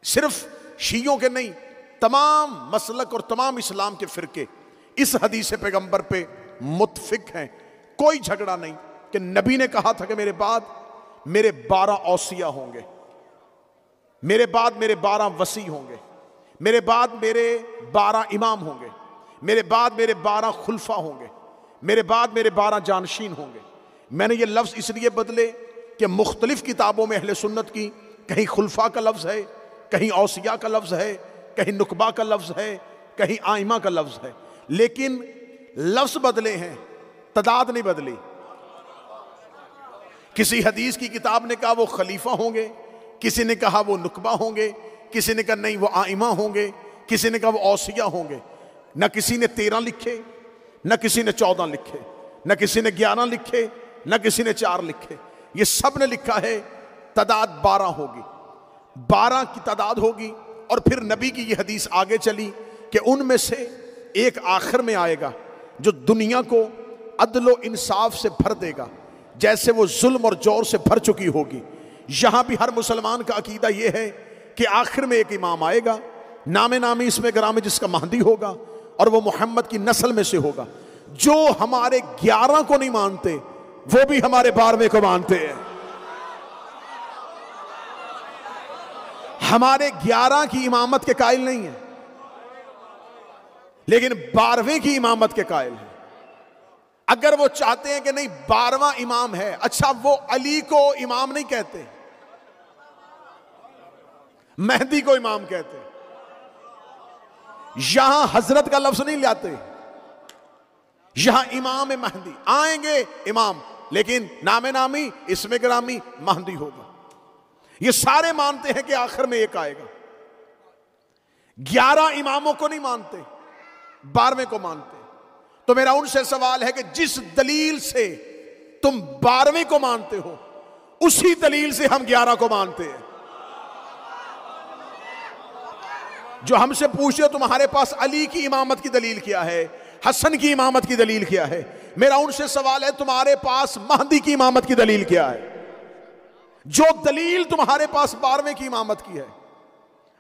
सिर्फ शीयों के नहीं, तमाम मसलक और तमाम इस्लाम के फिरके इस हदीस पैगंबर पे मुत्फिक हैं। कोई झगड़ा नहीं कि नबी ने कहा था कि मेरे बाद मेरे 12 औसिया होंगे, मेरे बाद मेरे 12 वसी होंगे, मेरे बाद मेरे 12 इमाम होंगे, मेरे बाद मेरे 12 खुलफा होंगे, मेरे बाद मेरे 12 जानशीन होंगे। मैंने ये लफ्ज़ इसलिए बदले कि मुख्तलिफ किताबों में अहले सुन्नत की कहीं खुलफा का लफ्ज़ है, कहीं औसिया का लफ्ज़ है, कहीं नुकबा का लफ्ज़ है, कहीं आइमा का लफ्ज़ है, लेकिन लफ्ज़ बदले हैं, तदाद नहीं बदली। किसी हदीस की किताब ने कहा वो खलीफा होंगे, किसी ने कहा वो नुकबा होंगे, किसी ने कहा नहीं वो आइमा होंगे, किसी ने कहा वो औसिया होंगे। न किसी ने 13 लिखे, न किसी ने 14 लिखे, न किसी ने 11 लिखे, न किसी ने 4 लिखे। ये सब ने लिखा है तादाद 12 होगी, 12 की तादाद होगी। और फिर नबी की ये हदीस आगे चली कि उनमें से एक आखिर में आएगा जो दुनिया को अदल व इंसाफ से भर देगा जैसे वो जुल्म और जोर से भर चुकी होगी। यहां भी हर मुसलमान का अकीदा यह है कि आखिर में एक इमाम आएगा, नामे नामी इसमें ग्राम जिसका महदी होगा और वो मोहम्मद की नस्ल में से होगा। जो हमारे 11 को नहीं मानते वो भी हमारे 12वें को मानते हैं। हमारे 11 की इमामत के कायल नहीं है, लेकिन 12वें की इमामत के कायल है। अगर वो चाहते हैं कि नहीं 12वां इमाम है, अच्छा वो अली को इमाम नहीं कहते, मेहदी को इमाम कहते, यहां हजरत का लफ्ज नहीं लाते, यहां इमाम महदी आएंगे इमाम, लेकिन नामे नामी इसमें ग्रामी महदी होगा। ये सारे मानते हैं कि आखिर में एक आएगा। 11 इमामों को नहीं मानते, 12वें को मानते। तो मेरा उनसे सवाल है कि जिस दलील से तुम 12वें को मानते हो उसी दलील से हम 11 को मानते हैं। जो हमसे पूछे तुम्हारे पास अली की इमामत की दलील क्या है, हसन की इमामत की दलील क्या है, मेरा उनसे सवाल है तुम्हारे पास महदी की इमामत की दलील क्या है। जो दलील तुम्हारे पास 12वें की इमामत की है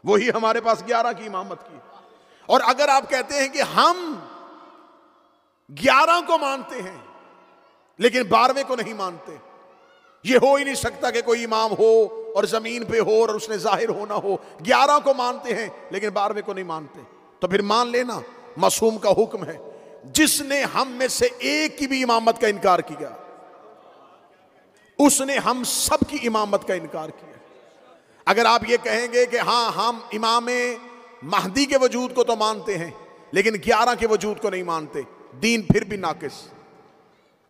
वही हमारे पास 11 की इमामत की है। और अगर आप कहते हैं कि हम 11 को मानते हैं लेकिन 12वें को नहीं मानते, यह हो ही नहीं सकता कि कोई इमाम हो और जमीन पे हो और उसने जाहिर होना हो। 11 को मानते हैं लेकिन 12वें को नहीं मानते, तो फिर मान लेना मासूम का हुक्म है। जिसने हम में से एक की भी इमामत का इनकार किया उसने हम सब की इमामत का इनकार किया। अगर आप ये कहेंगे कि हां हम इमाम महदी के वजूद को तो मानते हैं लेकिन 11 के वजूद को नहीं मानते, दीन फिर भी नाकिस।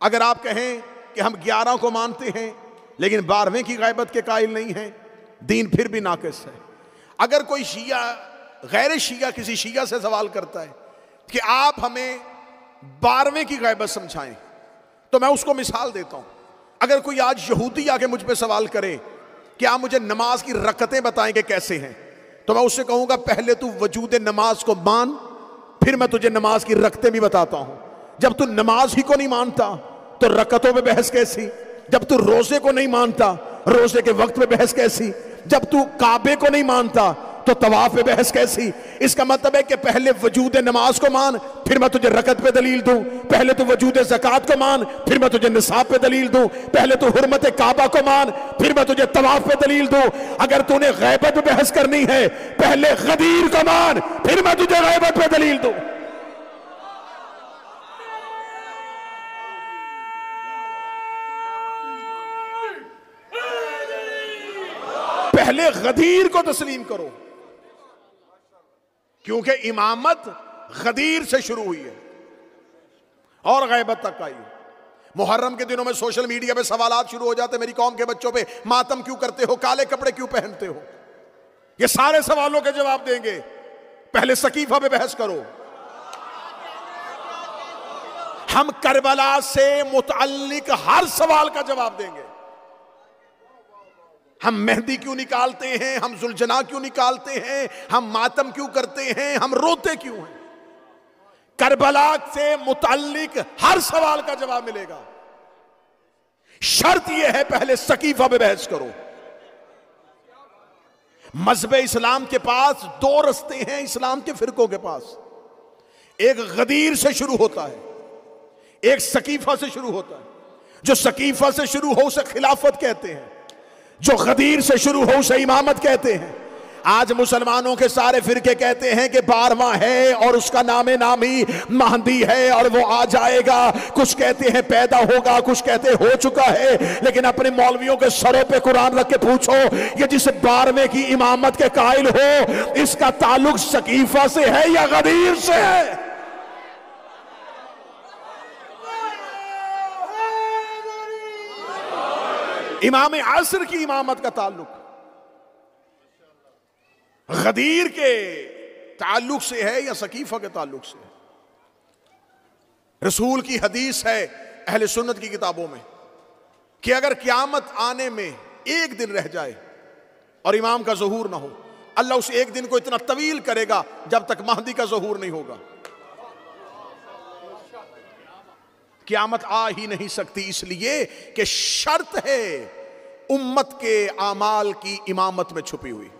अगर आप कहें कि हम 11 को मानते हैं लेकिन 12वें की गैबत के कायल नहीं हैं, दीन फिर भी नाकिस है। अगर कोई शिया गैर शिया किसी शिया से सवाल करता है कि आप हमें 12वें की गैबत समझाएं, तो मैं उसको मिसाल देता हूं। अगर कोई आज यहूदी आके मुझ पे सवाल करे कि आप मुझे नमाज की रकतें बताएंगे कैसे हैं, तो मैं उससे कहूंगा पहले तू वजूद नमाज को मान, फिर मैं तुझे नमाज की रकतें भी बताता हूं। जब तू नमाज ही को नहीं मानता तो रकतों पे बहस कैसी? जब तू रोजे को नहीं मानता रोजे के वक्त पे बहस कैसी? जब तू काबे को नहीं मानता तो तवाफ पे बहस कैसी? इसका मतलब है कि पहले वजूद नमाज को मान, फिर मैं तुझे रकत पे दलील दूं। पहले तू वजूद ज़कात को मान, फिर मैं तुझे निसाब पे दलील दूं। पहले तू हुर्मत काबा को मान, फिर मैं तुझे तवाफ पे दलील दूं। अगर तूने गैबत पे बहस करनी है पहले गदीर को मान, फिर मैं तुझे गैबत पे दलील दूं। पहले गदीर को तस्लीम करो, क्योंकि इमामत गदीर से शुरू हुई है और गैबत तक आई। मुहर्रम के दिनों में सोशल मीडिया पे सवालात शुरू हो जाते, मेरी कौम के बच्चों पे मातम क्यों करते हो, काले कपड़े क्यों पहनते हो। ये सारे सवालों के जवाब देंगे, पहले सकीफा पे बहस करो। हम करबला से मुतअल्लिक हर सवाल का जवाब देंगे। हम मेहंदी क्यों निकालते हैं, हम जुलजना क्यों निकालते हैं, हम मातम क्यों करते हैं, हम रोते क्यों हैं, करबला से मुतअल्लिक हर सवाल का जवाब मिलेगा। शर्त यह है पहले सकीफा पे बहस करो। मजहब इस्लाम के पास दो रस्ते हैं, इस्लाम के फिरकों के पास। एक गदीर से शुरू होता है, एक सकीफा से शुरू होता है। जो सकीफा से शुरू हो उसे खिलाफत कहते हैं, जो गदीर से शुरू हो उसे इमामत कहते हैं। आज मुसलमानों के सारे फिरके कहते हैं कि 12वां है और उसका नामे नामी महदी है और वो आ जाएगा। कुछ कहते हैं पैदा होगा, कुछ कहते हो चुका है। लेकिन अपने मौलवियों के सरों पे कुरान रख के पूछो, ये जिस 12वें की इमामत के कायल हो, इसका ताल्लुक सकीफा से है या गदीर से है? इमाम आसर की इमामत का ताल्लुक गदीर के ताल्लुक से है या सकीफा के ताल्लुक से? रसूल की हदीस है अहले सुन्नत की किताबों में कि अगर क़यामत आने में एक दिन रह जाए और इमाम का ज़हूर ना हो, अल्लाह उस एक दिन को इतना तवील करेगा जब तक महदी का ज़हूर नहीं होगा। क़यामत आ ही नहीं सकती, इसलिए कि शर्त है उम्मत के आमाल की इमामत में छुपी हुई।